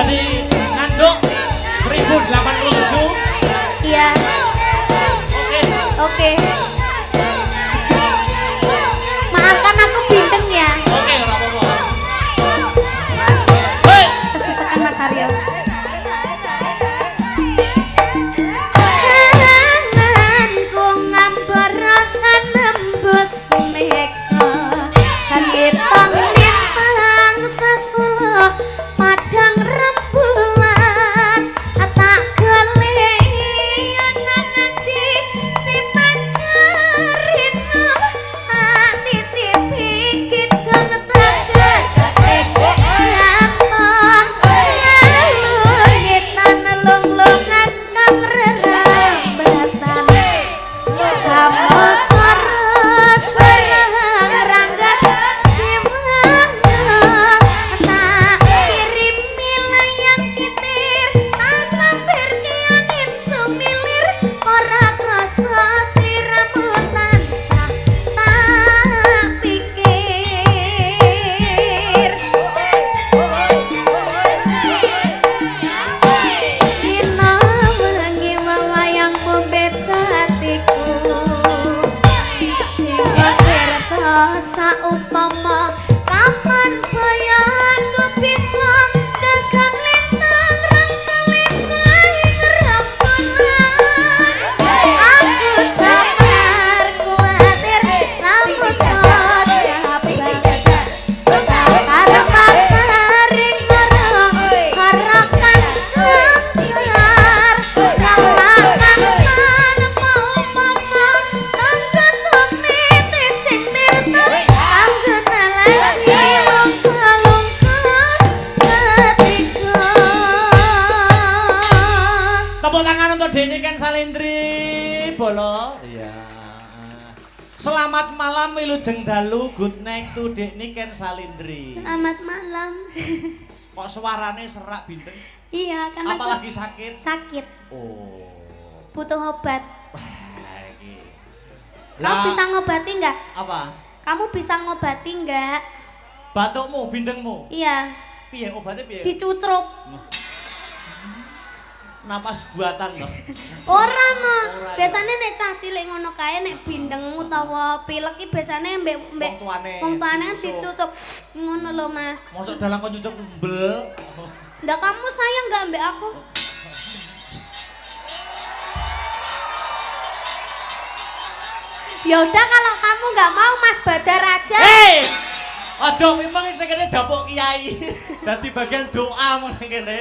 jadi Nganjuk 1087. Iya. Oke. Oke. Maafkan aku bindeng ya. Oke, ora apa-apa. Hei, Kesusahan Mas Aryo. Selamat malam Wilujeng Dalu, good night to Dek Niken Salindri. Selamat malam. Kok suarane serak bindeng? Iya, kan apa aku lagi sakit? Sakit. Oh. Butuh obat. Wah, iki. Kamu bisa ngobati nggak? Apa? Kamu bisa ngobati nggak? Batukmu, bindengmu? Iya. Piye obatnya piye? Dicutruk. Napas buatan loh. Ora no. Biasanya nek cah cilik ngono kae nek bindeng utawa pilek iki biasane mbek wong tuane dicucuk ngono lho Mas. Mosok dalang kok nyucuk umbel. Ndak kamu sayang enggak mbek aku? Ya udah kalau kamu nggak mau Mas Badar aja. Hei! Aja memang iki kene dapuk kiai. Dadi bagian doa meneh kene.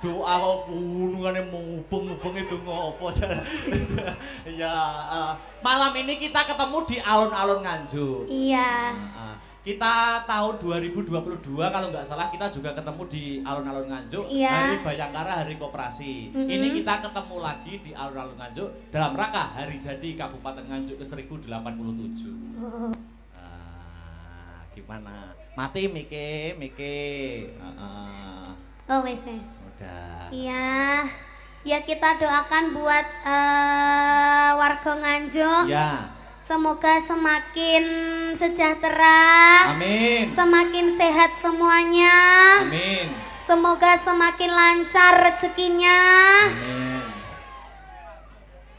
Doa kok gunungane mubeng-mubeng itu ngopo. Ya, malam ini kita ketemu di alun-alun Nganjuk. Iya. Kita tahun 2022 kalau nggak salah kita juga ketemu di alun-alun Nganjuk. Iya. Hari Bayangkara, Hari Koperasi. Ini kita ketemu lagi di alun-alun Nganjuk dalam rangka hari jadi Kabupaten Nganjuk ke 1087. Gimana? Mati Mike. Oh wes wes. Udah. Iya. Ya kita doakan buat warga Nganjuk. Ya. Semoga semakin sejahtera. Amin. Semakin sehat semuanya. Amin. Semoga semakin lancar rezekinya. Amin.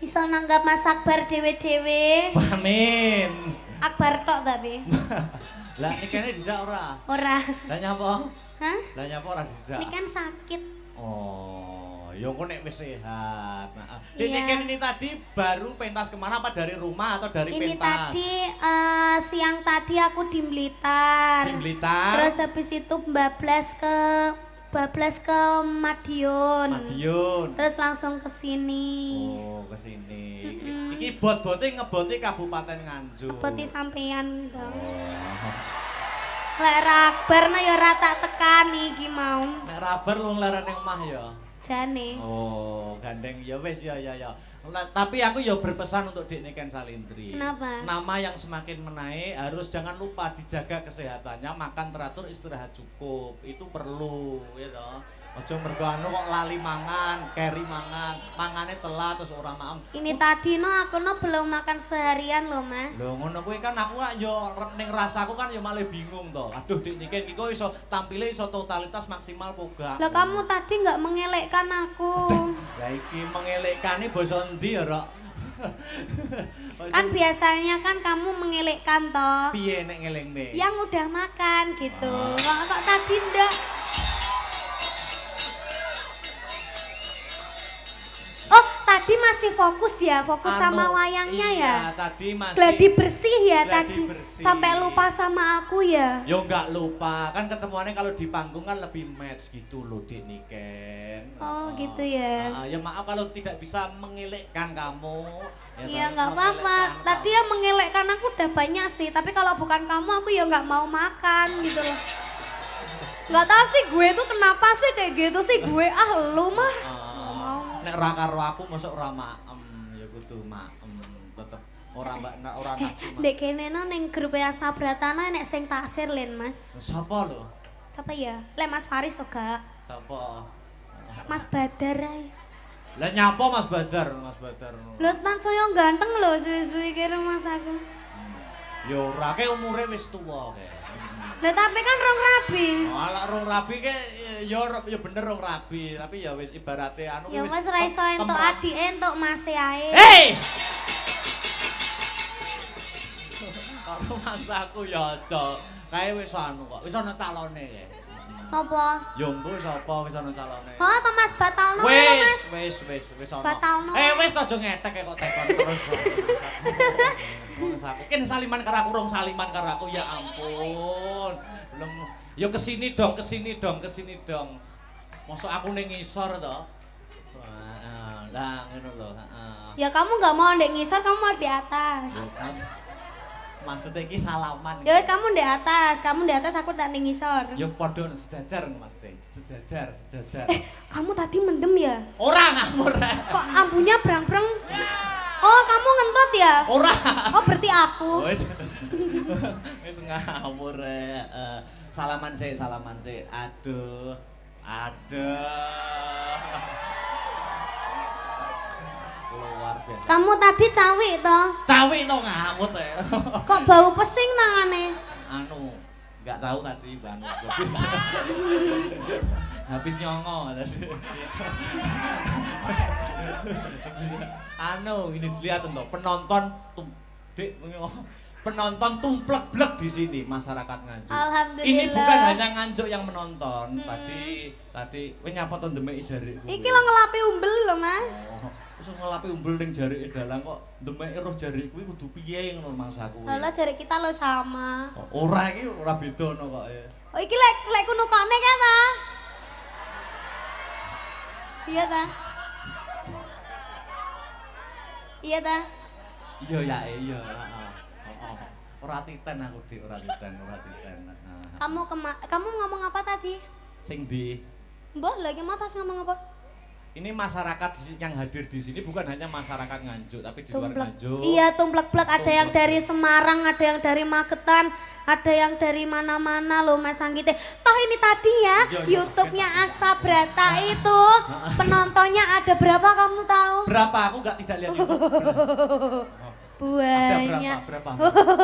Bisa nanggap Mas Akbar dewe-dewe. Amin. Akbar tok tapi. Lah nikane dijak ora? Ora. Lah nyapa? Hah? Lah nyapa ora dijak? Ini kan sakit. Oh, ya kok nek wis sehat. Nah, Iya. Niken ini tadi baru pentas kemana apa dari rumah atau dari Ini pentas? tadi siang tadi aku di Blitar. Di Blitar. Terus habis itu bablas ke Madiun. Madiun. Terus langsung ke sini. Oh, ke sini. Iki bot-bote ngeboti Kabupaten Nganjuk. Peti sampean dong. Oh. Lek Akbar na ya ora tak tekani iki mau. Nek rabar lu nglarane omah ya. Jane. Oh, gandeng ya wis ya. Tapi aku ya berpesan untuk Dek Niken Salindri. Kenapa? Nama yang semakin menaik harus jangan lupa dijaga kesehatannya, makan teratur, istirahat cukup. Itu perlu, ya toh. Aja mergo anu kok lali mangan, keri mangan, mangane telat terus ora maem. Ini tadi no aku no belum makan seharian loh mas. Lho ngono kuwi kan aku yo ning rasaku kan yo malah bingung to. Aduh Dik Niken iki kok iso tampile iso totalitas maksimal po gak. Lah kamu tadi nggak mengelekkan aku. Lah iki mengelekane basa endi ya, Rok? Kan biasanya kan kamu mengelekkan toh. Piye nek ngelingne? Yang udah makan gitu. Kok tadi ndak? Oh, tadi masih fokus ya, fokus sama wayangnya ya. Iya, tadi masih Gladi bersih ya gladi tadi. bersih. Sampai lupa sama aku ya. Yo enggak lupa, kan ketemuannya kalau di panggung kan lebih match gitu loh Dik Niken. Oh, gitu ya. Ya maaf kalau tidak bisa mengelekkan kamu. Iya nggak apa-apa. Tadi yang mengelekkan aku udah banyak sih. Tapi kalau bukan kamu aku ya nggak mau makan gitu loh. Nggak tahu sih gue tuh kenapa sih kayak gitu sih gue lu mah. Nek ra karo aku mosok ora maem ya kudu maem tetep ora ora nafsu. Dek kene no ning grup Asta Bratana nek sing taksir len Mas. Sapa lho? Siapa ya? Lek Mas Faris ora. Sapa? Mas Badar ae. Lah nyapa Mas Badar, Mas Badar. Lho tansaya ganteng lho suwi-suwi kira Mas aku. Ya ora ke umure wis tuwa ke. Lah tapi kan rong rabi. Ala rong rabi ke ya bener rong rabi, tapi ya wis ibarate anu Ya wis ra iso entuk adike entuk mase ae. Hei! Karo mas aku ya aja. Kae wis anu kok, wis ana calone ya. Sopo? Ya mbok sapa wis ana calone. Oh, to Mas Batalno lho Mas. Wis ana. Batalno. Wis aja ngetek kok tekon terus. Aku kan saliman karo aku, rong saliman karo aku ya ampun. Belum ya kesini dong. Mosok aku ning ngisor to. Lah ngono lho, heeh. Ya kamu nggak mau ndek ngisor, kamu mau di atas. Maksudnya iki salaman. Ya wis kamu di atas, aku tak ning ngisor. Ya padha sejajar Mas Teh. Sejajar. Kamu tadi mendem ya? Ora ngamur. Kok ampunya brang-brang? Oh, kamu ngentut ya? Ora. Oh, berarti aku. Wis ngawur salaman sih. Aduh. Luar biasa. Kamu tadi cawik toh? Cawik to ngamut Kok bau pesing tangane? Anu, enggak tahu tadi Bang. Habis nyongo tadi. Anu, ini lihat tuh penonton penonton tumplek-blek di sini masyarakat Nganjuk. Alhamdulillah. Ini bukan hanya Nganjuk yang menonton. Tadi kowe nyapa to ndemek jarikku. Iki lo ngelapi umbel lho, Mas. Wis ngelapi umbel ning jarike dalang kok ndemek roh jarik kuwi kudu piye ngono maksudku. Lah jarik kita lo sama. Ora iki ora bedono kok ya. Oh iki lek kunukane kan ta? Iya ta? Iya ta? Iya ya, iya. Ora titen aku Dik, ora titen. Kamu ngomong apa tadi? Sing ndi? Mbah lagi mau tas ngomong apa? Ini masyarakat yang hadir di sini bukan hanya masyarakat Nganjuk, tapi di luar Nganjuk. Iya, tumplek-plek ada yang dari Semarang, ada yang dari Magetan, ada yang dari mana-mana loh Mas Anggite. Toh ini tadi ya, YouTube-nya Asta Brata itu penontonnya ada berapa kamu tahu? Berapa? Aku tidak lihat YouTube. Banyak. Ada berapa?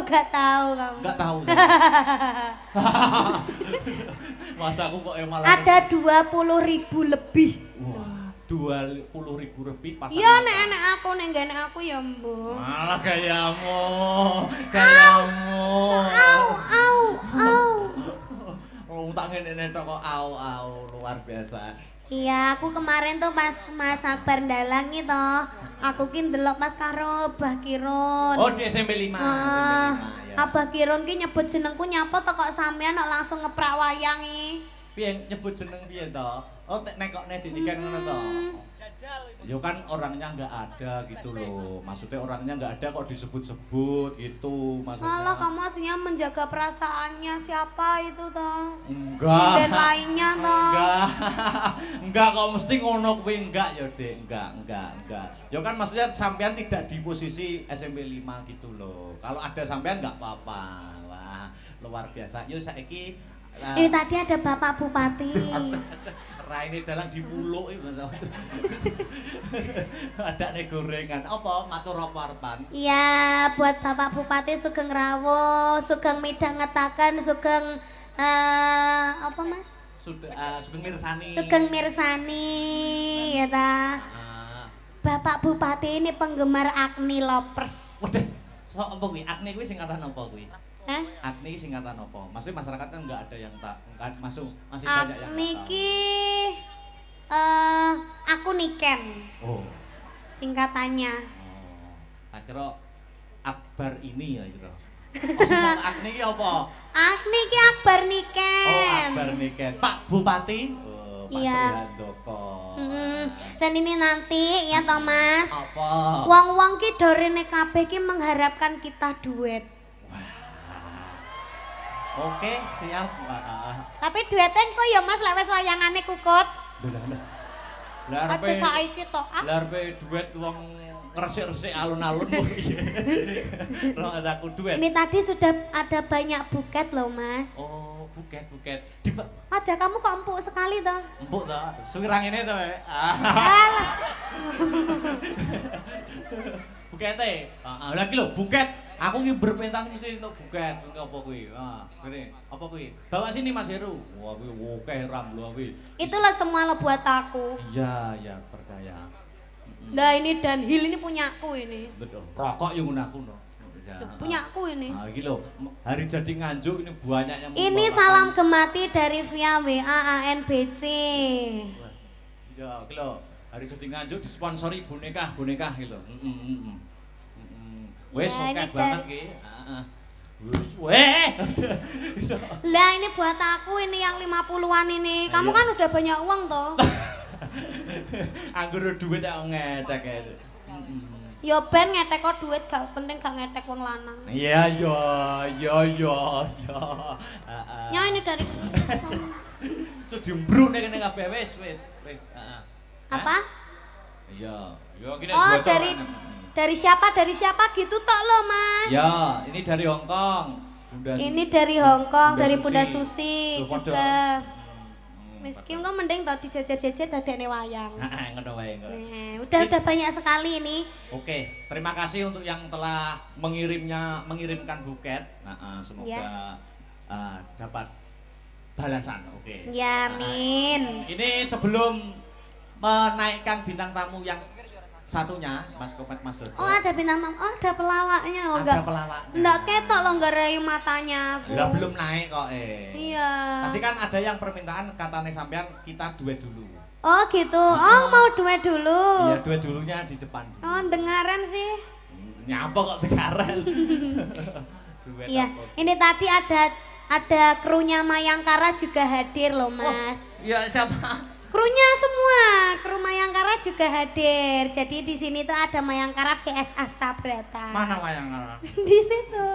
Gak tahu kamu. Gak tahu. Masa aku kok malah ada 20.000 lebih. Wah, 20.000 lebih pasang. Iya nek aku nek aku ya mbok. Malah gayamu. Oh, tak ngene tok kok au luar biasa. Iya, aku kemarin tuh pas Mas Akbar ndalang itu, aku ki ndelok pas karo Abah Kirun. Oh, di SMP 5. Abah Kirun ki nyebut jenengku nyapa to kok sampean kok langsung ngeprak wayang iki. Piye nyebut jeneng piye to? Oh, nekokne didikan ngono to. Ya kan orangnya nggak ada gitu loh. Maksudnya orangnya nggak ada kok disebut-sebut gitu maksudnya. Malah kamu aslinya menjaga perasaannya siapa itu toh? Enggak. Dan lainnya toh. Enggak kok mesti ngono kuwi enggak ya, Dek. Enggak. Ya kan maksudnya sampean tidak di posisi SMP 5 gitu loh. Kalau ada sampean enggak apa-apa. Wah, luar biasa. Yo saiki Nah. Ini tadi ada Bapak Bupati. Raine dalang dipuluk iki Mas. Adane gorengan. Apa matur apa arepan? Iya, buat Bapak Bupati Sugeng Rawo, Sugeng midhangetaken, Sugeng apa Mas? Sugeng mirsani. Sugeng mirsani ya ta. Bapak Bupati ini penggemar Agni Lovers. Waduh, so apa kuwi? Agni kuwi singkatan apa kuwi? Agni singkatan apa? Maksudnya masyarakat kan nggak ada yang masih banyak yang Agni ki aku Niken. Oh. Singkatannya. Oh. Akhirnya Akbar ini ya gitu. Oh, Agni ki apa? Agni ki Akbar Niken. Oh, Akbar Niken. Pak Bupati. Oh, Pak Iya. Srihandoko. Dan ini nanti ya Thomas. Apa? Wong-wong ki dorene kabeh ki mengharapkan kita duet. Oke, siap. Tapi duetnya kok ya Mas lek wis wayangane kukut. Lah Aja saiki tok. Lah duet wong ngresik-resik alun-alun kok piye. Ora aku duet. Ini tadi sudah ada banyak buket loh Mas. Oh, buket. Aja kamu kok empuk sekali toh. Empuk toh. Suwirang ini toh. Alah. Bukete. Lagi lho, buket. Aku iki berpentas mesti untuk buket. Apa kuwi? Ngene. Apa kuwi? Bawa sini Mas Heru. Wah, kuwi akeh ram lho kuwi. Itulah semua lo buat aku. Iya, percaya. Nah ini Dunhill ini punyaku ini. Betul. Rokok yang aku no. Ya. Punyaku ini. Nah, iki lho, hari jadi Nganjuk ini banyak yang Ini salam gemati dari via WA ANBC. Ya, iki lho, hari jadi Nganjuk disponsori boneka iki lho. Wes Ya, oke ini banget ki. Weh. Lah ini buat aku ini yang 50-an ini. Kamu kan udah banyak uang toh. Anggur duit yang ngedek ya. Ya ben ngetek kok duit gak penting gak ngetek wong lanang. Iya. Ya ini dari So dimbruk nek kene kabeh wis. apa? Iya, gini Oh dari siapa gitu tok lo Mas. Ya, ini dari Hong Kong. Ini dari Hong Kong, dari Bunda Bunda Susi. Susi juga. Miskin kok mending tau dijajar-jajar dadekne wayang. Ngono wae. Nah, udah banyak sekali ini. Oke, terima kasih untuk yang telah mengirimkan buket. Semoga Ya. dapat balasan. Oke. Ya, amin. Ini sebelum menaikkan bintang tamu yang satunya, Mas Kopet, Mas Dodo. Oh, ada bintang tamu. Oh, ada pelawaknya. Oh, Ada pelawaknya. Enggak ketok lo enggak rayu matanya aku. Lah belum naik kok Iya. Tadi kan ada yang permintaan katanya sampean kita duet dulu. Oh, gitu. Oh, mau duet dulu. Iya, duet dulunya di depan. Oh, dengaran sih. Nyapa kok dengaran. Duet Iya. apa? Ini tadi ada krunya Mayangkara juga hadir loh, Mas. Iya, siapa? Krunya semua, kru Mayangkara juga hadir. Jadi di sini tuh ada Mayangkara VS Astabrata. Mana Mayangkara? Di situ.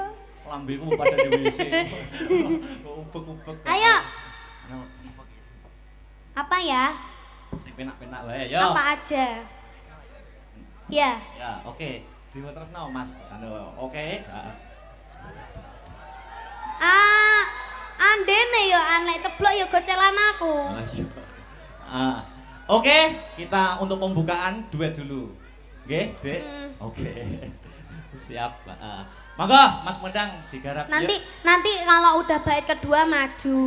Lambeku pada di WC. Upek-upek. Ayo. Apa ya? Penak-penak wae, yo. Apa aja? Ya. Ya, oke. Dimu terusno, Mas. Oke. Andene yo anek ceblok yo gocelan aku. Oke, kita untuk pembukaan duet dulu. Oke, Dek? Oke. Siap. Monggo Mas Mendang digarap. Nanti kalau udah bait kedua maju.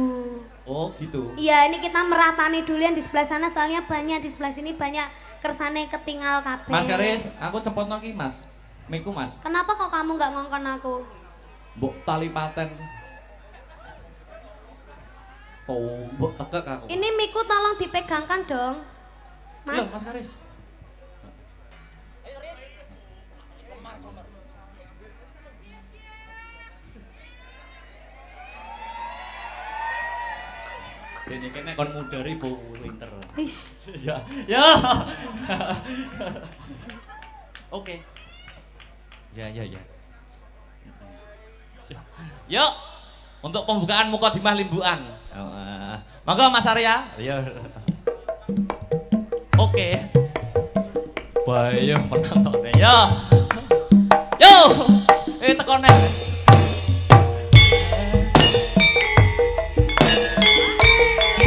Oh, gitu. Iya, ini kita meratani dulu yang di sebelah sana soalnya banyak di sebelah sini banyak kersane ketinggal kabeh. Mas Karis, aku cepotno ki, Mas. Miku, Mas. Kenapa kok kamu nggak ngongkon aku? Mbok tali paten. Mbok tekek aku. Ini miku tolong dipegangkan dong. Mas. Loh, Mas Karis. Ini kene kon mudari Bu Winter. Ya. Ya. Oke. Ya. Yuk. Untuk pembukaan Mukadimah Limbuan. Monggo Mas Arya. Ya. Oke. Bayo penontonnya. Ya. Yo. Tekone.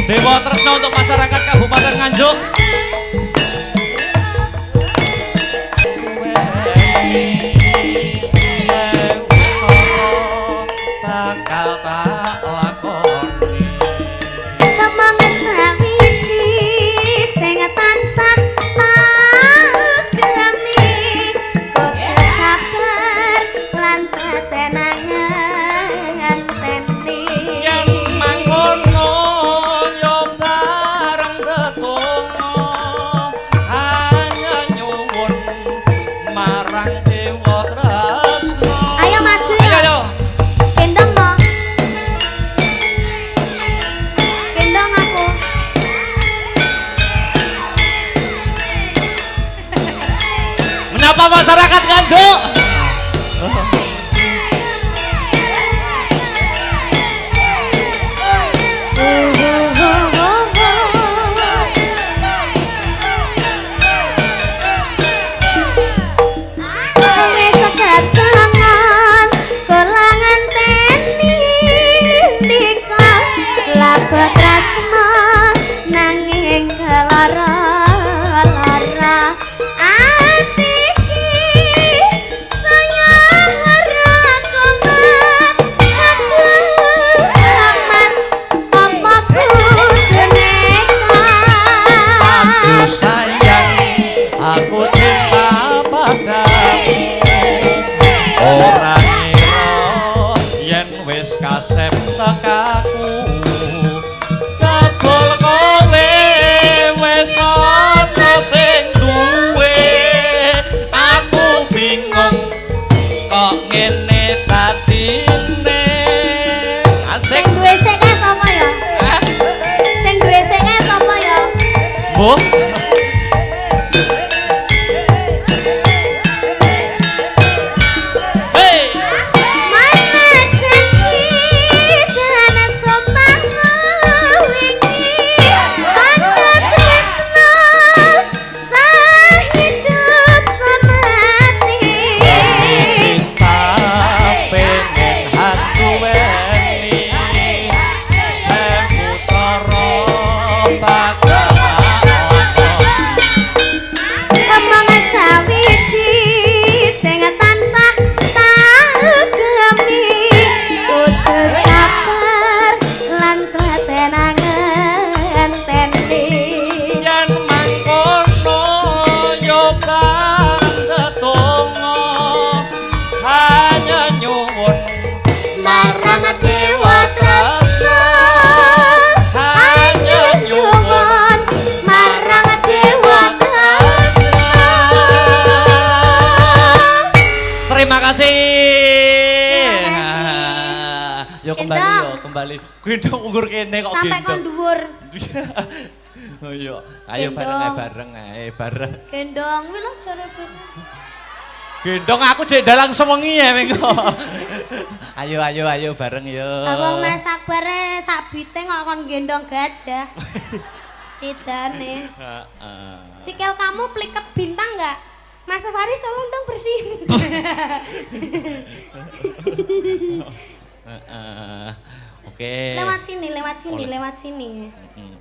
Dewa Tresna untuk masyarakat Kabupaten Nganjuk. Bakal tak lakoni Kemang sawiji sing tansah tak gemi kudu sabar lan tetenangan teni yen mangkono yo bareng tetunggo hanya nyuwun marang Dewa Tresna. ayo maju Ayo ayo. gendong no gendong aku Menyapa masyarakat Nganjuk. wis ketangan kelangan teni ndika lagu tresna nanging kelara lara ati iki saya ora komat aduh mas apa kudune Aduh sayang, aku cinta padamu. Ora ngira yen wis kasep tekaku. Jebul kowe wis ana sing duwe. Aku bingung kok ngene dadine. Asik. sing duwe sik kae sapa ya Hah? sing duwe sik kae sapa ya Mbok. Hey. mana janji dan sumpah wingi aku tresna sahidup semati Cinta pengen hati weni seputara bakal kemang sawiji sing tansah tak gemi kudu sabar lan tetenangan teni yen mangkono yo bareng tetunggo hanya nyuwun marang Dewa Tresna hanya nyuwun marang Dewa Tresna Terima kasih. Terima kasih. Yo kembali Gendong. yo kembali. Gendong ukur kene kok sampai kon gendong. dhuwur Oh iya, ayo bareng bareng. gendong lho jare Gendong aku jek dalang sewengi ya mengko. Ayo bareng yo. abang masak bare sak biteng kok kon gendong gajah sidane Heeh. sikil kamu pliket bintang enggak Mas Faris tolong dong bersihin Heeh. Oke. lewat sini Boleh. lewat sini Mm.